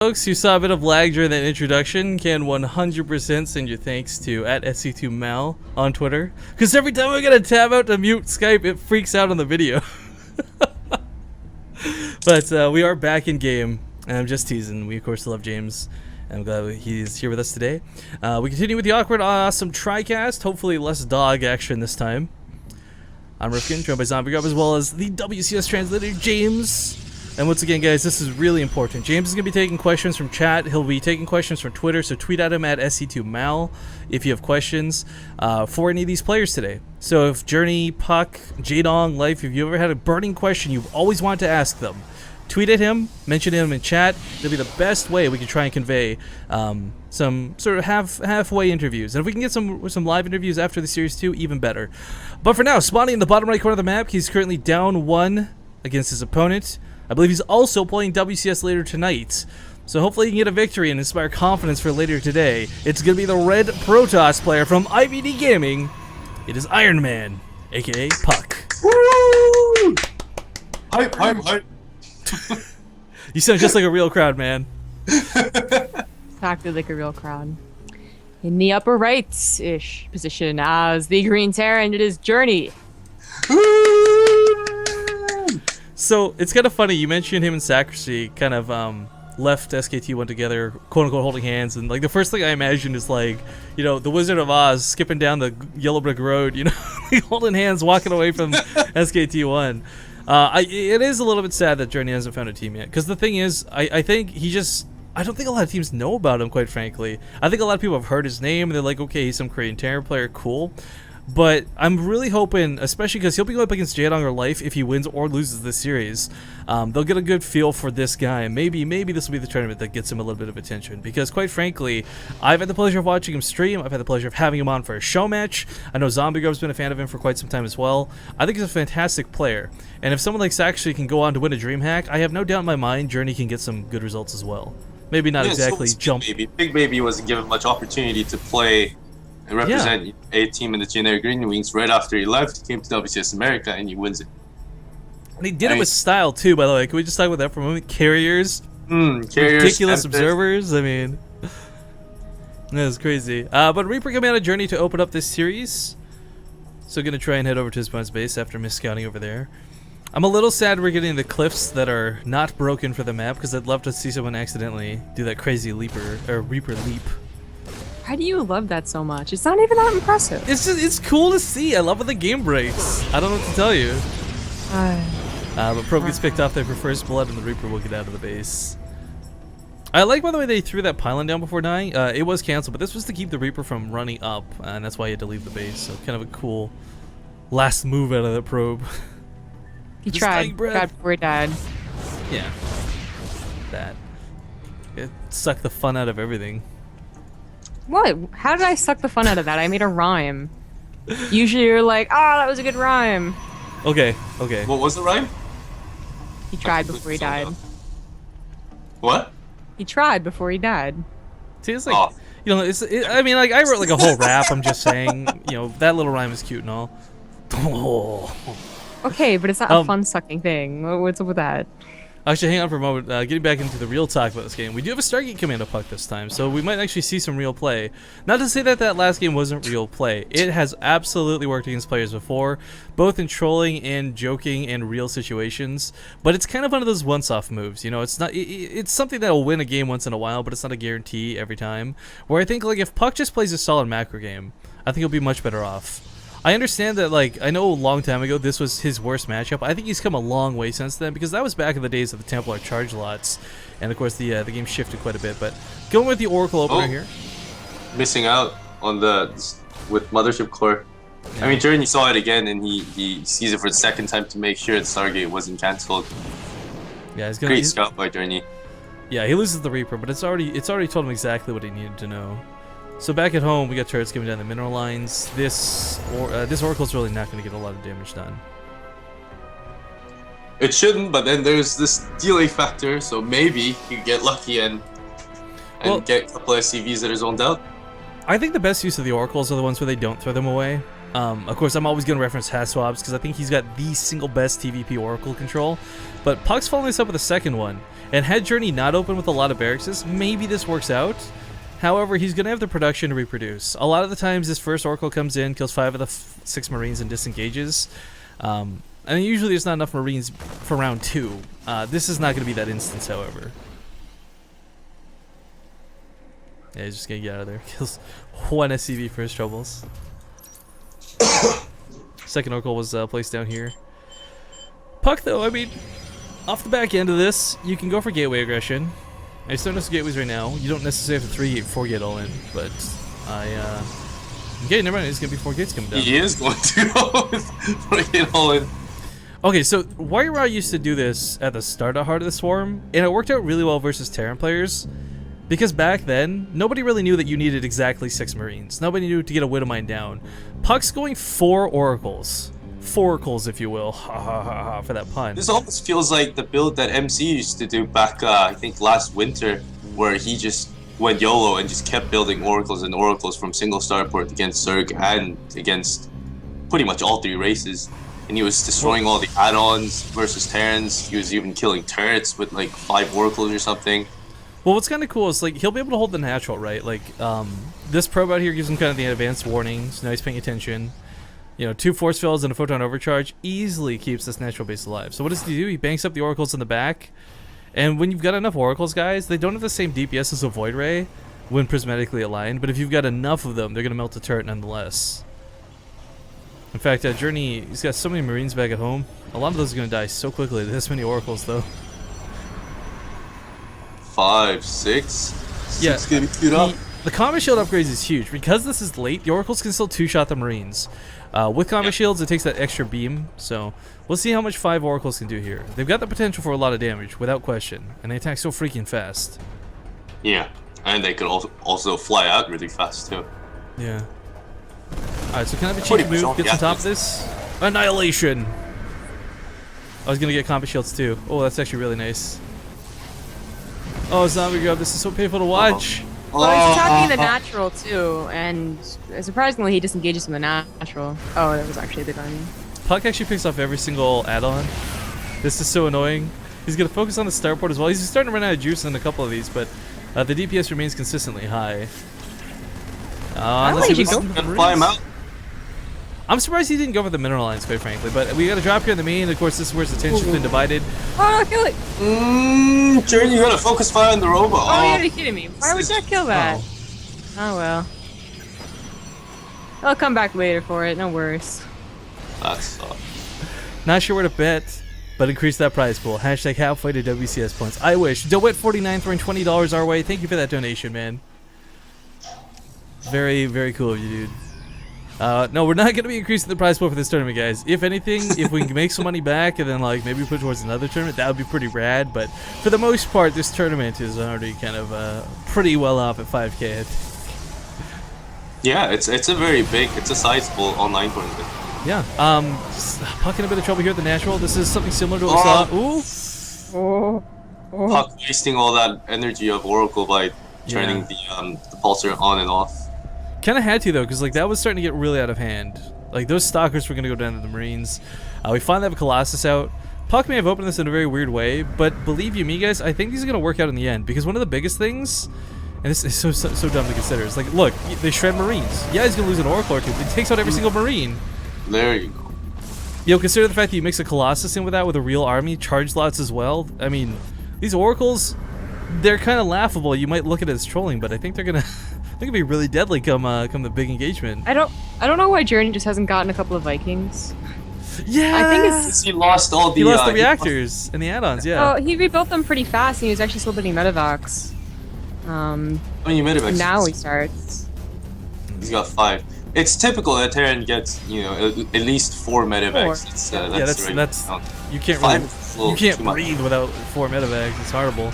Folks who saw a bit of lag during that introduction can 100% send your thanks to @SC2 Mal on Twitter, because every time I gotta tab out to mute Skype, it freaks out on the video. But we are back in game, and I'm just teasing. We of course love James, and I'm glad he's here with us today. We continue with the awkward, awesome TriCast. Hopefully less dog action this time. I'm Rifkin, joined by Zombie Grub, as well as the WCS translator James. And once again, guys, this is really important. James is going to be taking questions from chat. He'll be taking questions from Twitter, so tweet at him at SC2Mal if you have questions for any of these players today. So if Journey, puCK, Jadong, Life, if you ever had a burning question you've always wanted to ask them, tweet at him, mention him in chat. It'll be the best way we can try and convey some sort of halfway interviews. And if we can get some live interviews after the series too, even better. But for now, spawning in the bottom right corner of the map, he's currently down 1 against his opponent. I believe he's also playing WCS later tonight, so hopefully he can get a victory and inspire confidence for later today. It's going to be the red Protoss player from IVD Gaming. It is Iron Man, aka puCK. Woo! Hype. You sound just like a real crowd, man. Acted like a real crowd. In the upper right-ish position as the Green Terran, it is Journey. So it's kind of funny, you mentioned him and Sacristy kind of left SK2 together, quote unquote, holding hands, and like the first thing I imagine is like, you know, the Wizard of Oz skipping down the yellow brick road, you know, holding hands, walking away from SK2. It is a little bit sad that Journey hasn't found a team yet, because the thing is, I think I don't think a lot of teams know about him, quite frankly. I think a lot of people have heard his name, and they're like, okay, he's some Korean Terran player, cool. But I'm really hoping, especially because he'll be going up against Jadong or Life if he wins or loses this series, they'll get a good feel for this guy, and maybe this will be the tournament that gets him a little bit of attention. Because quite frankly, I've had the pleasure of watching him stream, I've had the pleasure of having him on for a show match. I know Zombie Grub's been a fan of him for quite some time as well. I think he's a fantastic player, and if someone like Sacristy can go on to win a DreamHack, I have no doubt in my mind Journey can get some good results as well. Maybe not exactly jump. Big Baby wasn't given much opportunity to play and represent a team in the generic Green Wings. Right after he left, he came to WCS America and he wins it. And he did it with style too, by the way. Can we just talk about that for a moment? Carriers, ridiculous observers. I mean, that was crazy. But Reaper coming out of Journey to open up this series. So gonna try and head over to his opponent's base after mis-scouting over there. I'm a little sad we're getting the cliffs that are not broken for the map, because I'd love to see someone accidentally do that crazy Reaper leap. Why do you love that so much? It's not even that impressive. It's cool to see. I love when the game breaks. I don't know what to tell you. But Probe gets picked off there for first blood, and the Reaper will get out of the base. I like, by the way, they threw that pylon down before dying. It was canceled, but this was to keep the Reaper from running up, and that's why he had to leave the base. So kind of a cool last move out of the Probe. He tried before he died. Yeah. That. It sucked the fun out of everything. What? How did I suck the fun out of that? I made a rhyme. Usually you're like, oh, that was a good rhyme. Okay. What was the rhyme? He tried before he died. What? He tried before he died. See, it's like, you know, I mean, like, I wrote like a whole rap, I'm just saying, you know, that little rhyme is cute and all. Okay, but it's not a fun sucking thing. What's up with that? Actually, hang on for a moment. Getting back into the real talk about this game, we do have a Stargate Commando puCK this time, so we might actually see some real play. Not to say that that last game wasn't real play. It has absolutely worked against players before, both in trolling and joking and real situations. But it's kind of one of those once-off moves. You know, it's not. It's something that will win a game once in a while, but it's not a guarantee every time. Where I think, like, if puCK just plays a solid macro game, I think he'll be much better off. I understand that, like, I know a long time ago this was his worst matchup. I think he's come a long way since then, because that was back in the days of the Templar charge lots, and of course the game shifted quite a bit. But going with the Oracle opener here, missing out on with Mothership Core. Yeah. I mean, Journey saw it again, and he sees it for the second time to make sure that Stargate wasn't cancelled. Yeah, great scout by Journey. Yeah, he loses the Reaper, but it's already told him exactly what he needed to know. So back at home, we got turrets coming down the mineral lines. This Oracle's really not going to get a lot of damage done. It shouldn't, but then there's this delay factor, so maybe you get lucky and get a couple of SCVs that are zoned out. I think the best use of the Oracles are the ones where they don't throw them away. Of course, I'm always going to reference Haswab's because I think he's got the single best TvP Oracle control. But puCK's following this up with a second one. And had Journey not open with a lot of barracks, maybe this works out. However, he's going to have the production to reproduce. A lot of the times, this first Oracle comes in, kills 5 of the 6 Marines, and disengages. And usually there's not enough Marines for round 2. This is not going to be that instance, however. Yeah, he's just going to get out of there. Kills 1 SCV for his troubles. Second Oracle was placed down here. puCK, though, I mean, off the back end of this, you can go for gateway aggression. I still notice gateways right now. You don't necessarily have to 3-gate, 4-gate all in, but okay, never mind. It's going to be 4 gates coming down. He is going to go with 4-gate all in. Okay, so Warrior Raw used to do this at the start of Heart of the Swarm, and it worked out really well versus Terran players. Because back then, nobody really knew that you needed exactly 6 Marines. Nobody knew to get a Widowmine down. puCK's going 4 Oracles. 4 Oracles, if you will. Ha ha ha ha, for that pun. This almost feels like the build that MC used to do back, I think, last winter, where he just went YOLO and just kept building Oracles and Oracles from single starport against Zerg and against pretty much all 3 races. And he was destroying all the add-ons versus Terrans. He was even killing turrets with like 5 Oracles or something. Well, what's kind of cool is, like, he'll be able to hold the natural, right? Like, this probe out here gives him kind of the advanced warnings. Now he's paying attention. You know, 2 force fields and a photon overcharge easily keeps this natural base alive. So what does he do? He banks up the Oracles in the back. And when you've got enough Oracles, guys, they don't have the same DPS as a Void Ray when prismatically aligned. But if you've got enough of them, they're going to melt the turret nonetheless. In fact, Journey, he's got so many Marines back at home. A lot of those are going to die so quickly. This many Oracles, though. 5, 6. Yeah, It's gonna be queued up. the combat shield upgrades is huge. Because this is late, the Oracles can still 2-shot the Marines. With combat shields, it takes that extra beam. So we'll see how much 5 Oracles can do here. They've got the potential for a lot of damage, without question. And they attack so freaking fast. Yeah, and they could also fly out really fast too. Yeah. Alright, so can I have a cheeky move? Get on top of this? Annihilation! I was gonna get combat shields too. Oh, that's actually really nice. Oh, zombie grub, this is so painful to watch. Well, he's attacking the natural too, and surprisingly, he disengages from the natural. Oh, that was actually the gun. puCK actually picks off every single add-on. This is so annoying. He's gonna focus on the starport as well. He's starting to run out of juice in a couple of these, but the DPS remains consistently high. Let's see if we Can fly him out. I'm surprised he didn't go for the mineral lines, quite frankly. But we got a drop here in the main. Of course, this is where the tension's been divided. Oh, no, kill it! Journey, you gotta focus fire on the robot. Oh, you gotta be kidding me. Why would that kill that? Oh, well. I'll come back later for it, no worries. That sucks. Not sure where to bet, but increase that prize pool. Hashtag halfway to WCS points. I wish. DeWitt49 throwing $20 our way. Thank you for that donation, man. Very, very cool of you, dude. No, we're not going to be increasing the prize pool for this tournament, guys. If anything, if we can make some money back and then, like, maybe put towards another tournament, that would be pretty rad. But for the most part, this tournament is already kind of pretty well off at 5K. I think. Yeah, it's a very big, it's a sizable online tournament. Yeah. puCK in a bit of trouble here at the natural. This is something similar to what we saw. Ooh. puCK wasting all that energy of Oracle by turning the pulsar on and off. Kind of had to, though, because like that was starting to get really out of hand. Like those stalkers were going to go down to the Marines. We finally have a Colossus out. puCK may have opened this in a very weird way, but believe you me, guys, I think these are going to work out in the end. Because one of the biggest things, and this is so dumb to consider, is like, look, they shred Marines. Yeah, he's going to lose an Oracle or two, but he takes out every single Marine. There you go. Yo, consider the fact that you mix a Colossus in with that with a real army, charge lots as well. I mean, these Oracles, they're kind of laughable. You might look at it as trolling, but I think they're gonna be really deadly come the big engagement. I don't know why Journey just hasn't gotten a couple of Vikings. Yeah, I think it's He lost all the. he lost the reactors and the add-ons. Yeah. Oh, he rebuilt them pretty fast, and he was actually still building medevacs. When you medevacs. Now he starts. He's got 5. It's typical that Terran gets, you know, at least 4 medevacs. That's you can't really, you can't breathe without 4 medevacs. It's horrible.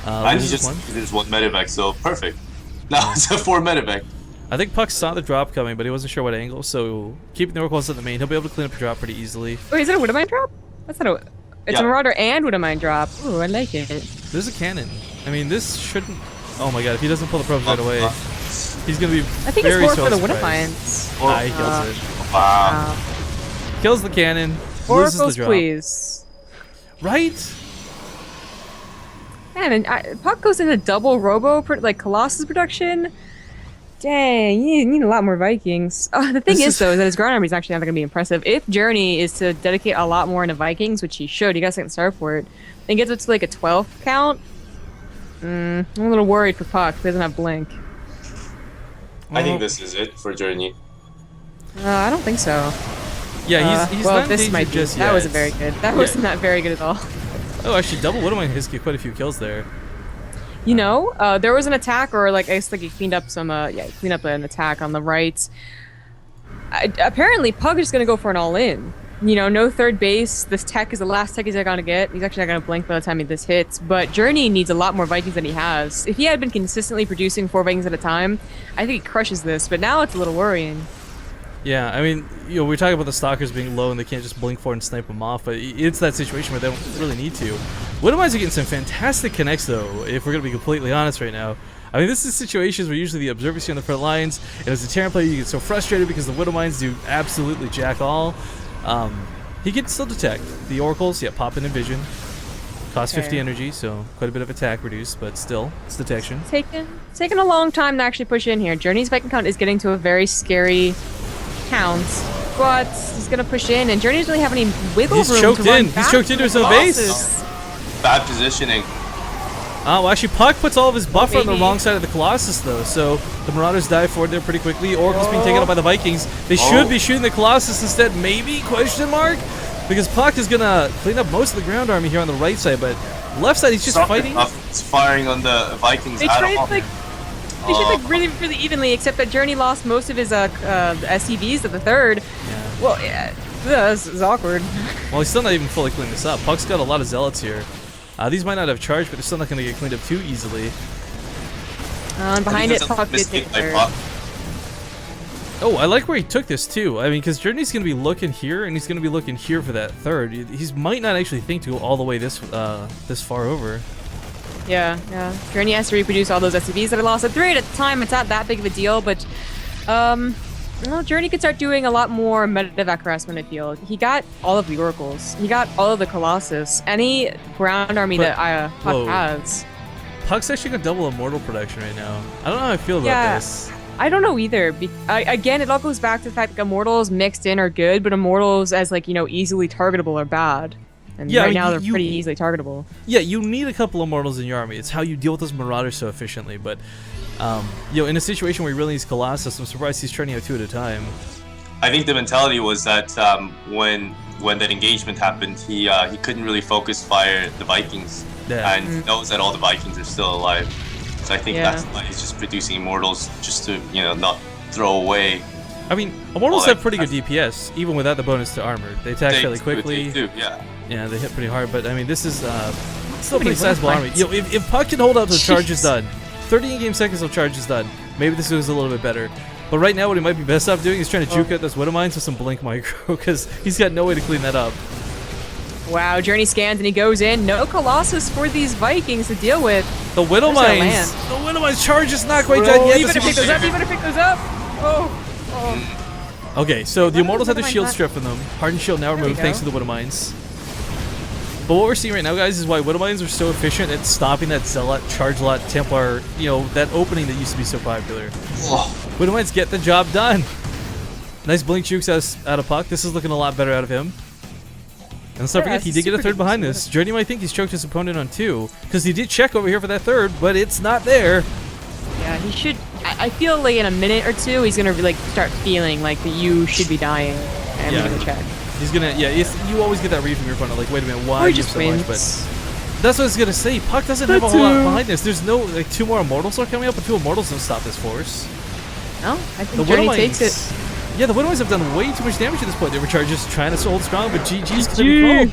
And he just did 1 medevac, so perfect. Now it's a 4 medevac. I think puCK saw the drop coming, but he wasn't sure what angle. So keeping the Oracles at the main, he'll be able to clean up the drop pretty easily. Wait, is it a Widowmine drop? That's not a. It's a Marauder and Widowmine drop. Ooh, I like it. There's a cannon. I mean, this shouldn't. Oh my god! If he doesn't pull the probes right away, he's gonna be. I think very it's more for the surprised. Widowmines. He kills it. Wow. Kills the cannon. Loses the Oracles, drop. please. Right? Man, and puCK goes into double robo, like Colossus production. Dang, you need a lot more Vikings. The thing is, though, is that his ground army is actually not going to be impressive. If Journey is to dedicate a lot more into Vikings, which he should, he got second starport, and gets it to like a 12 count, I'm a little worried for puCK. He doesn't have Blink. I think this is it for Journey. I don't think so. Yeah, he's well, not this endangered might be. just That yet. wasn't very good. That was not very good at all. Oh, actually, double Widowmine has quite a few kills there. You know, there was an attack, or like I guess like he cleaned up some, cleaned up an attack on the right. Apparently, puCK is just gonna go for an all-in. You know, no third base. This tech is the last tech he's gonna get. He's actually not gonna blink by the time this hits. But Journey needs a lot more Vikings than he has. If he had been consistently producing 4 Vikings at a time, I think he crushes this. But now it's a little worrying. Yeah, I mean, you know, we're talking about the stalkers being low and they can't just blink for and snipe them off, but it's that situation where they don't really need to. Widowmines are getting some fantastic connects, though, if we're going to be completely honest right now. I mean, this is situations where usually the observers are on the front lines, and as a Terran player, you get so frustrated because the Widowmines do absolutely jack all. He can still detect. The Oracles, yeah, pop in and vision. Cost 50 energy, so quite a bit of attack reduced, but still, it's detection. Taking a long time to actually push in here. Journey's Viking count is getting to a very scary count, but he's gonna push in, and Journey doesn't really have any wiggle room. He's choked to run in. He's back choked into his own Colossus. base. Bad positioning. Well, actually, puCK puts all of his buffer on the Maybe. wrong side of the Colossus, though, so the Marauders dive forward there pretty quickly. Oracle's being taken out by the Vikings. They should be shooting the Colossus instead, maybe? Question mark? Because puCK is gonna clean up most of the ground army here on the right side, but left side he's just fighting. It's firing on the Vikings. They trade like they should like really evenly, except that Journey lost most of his SCVs at the third. Yeah. Well, yeah, this is awkward. Well, he's still not even fully cleaned this up. puCK's got a lot of zealots here. These might not have charged, but they're still not going to get cleaned up too easily. And behind it, puCK did mistake take by third. puCK. Oh, I like where he took this too. I mean, because Journey's going to be looking here, and he's going to be looking here for that third. He might not actually think to go all the way this far over. Yeah. Journey has to reproduce all those SCVs that I lost at 3 at a time. It's not that big of a deal, but well, Journey could start doing a lot more medevac harassment, I feel. He got all of the Oracles. He got all of the Colossus. Any ground army that puCK has. puCK's actually got double immortal production right now. I don't know how I feel about this. I don't know either. Again, it all goes back to the fact that Immortals mixed in are good, but Immortals as like, you know, easily targetable are bad. And Yeah, right I mean, now they're you- pretty easily targetable. Yeah, you need a couple of Immortals in your army. It's how you deal with those Marauders so efficiently, but you know, in a situation where he really needs Colossus, I'm surprised he's turning out 2 at a time. I think the mentality was that when that engagement happened, he couldn't really focus fire the Vikings, Yeah. and he knows that all the Vikings are still alive. So I think that's why he's just producing Immortals just to, you know, not throw away. I mean, Immortals Well, have pretty good DPS, even without the bonus to armor. They attack fairly quickly. They do, yeah. Yeah, they hit pretty hard, but I mean, this is still a many pretty sizable army. weapons. You know, if puCK can hold out till charge is Jeez. done, 30 in-game seconds till charge is done, maybe this goes a little bit better. But right now, what he might be best off doing is trying to juke out those Widowmines with some Blink Micro, because he's got no way to clean that up. Wow, Journey scans and he goes in. No Colossus for these Vikings to deal with. The Where's that Widowmines, land? the Widowmines charge is not quite done yet. You better pick those up, you better pick those up! Okay, so the Why Immortals don't have the Widowmines shield not- strip from them. Hardened shield now we removed thanks go. to the Widowmines. But what we're seeing right now, guys, is why Widowmines are so efficient at stopping that Zealot, Charge Lot, Templar, you know, that opening that used to be so popular. Widowmines get the job done. Nice blink jukes out of puCK. This is looking a lot better out of him. And let's not forget, he did get a third behind this. Journey might think he's choked his opponent on 2, because he did check over here for that third, but it's not there. Yeah, he should. I feel like in a minute or 2, he's gonna like start feeling like that you should be dying, and Yeah. we're gonna check. He's gonna, you always get that read from your opponent, like, wait a minute, why Or are he you just so wins. much? But that's what I was gonna say. puCK doesn't have a whole lot behind this. There's no, like, 2 more Immortals are coming up, but 2 Immortals don't stop this force. No, I The think Journey Widowmines, takes it. yeah, the Widowmines have done way too much damage at this point. They were just trying to hold strong, but GG's gonna be called.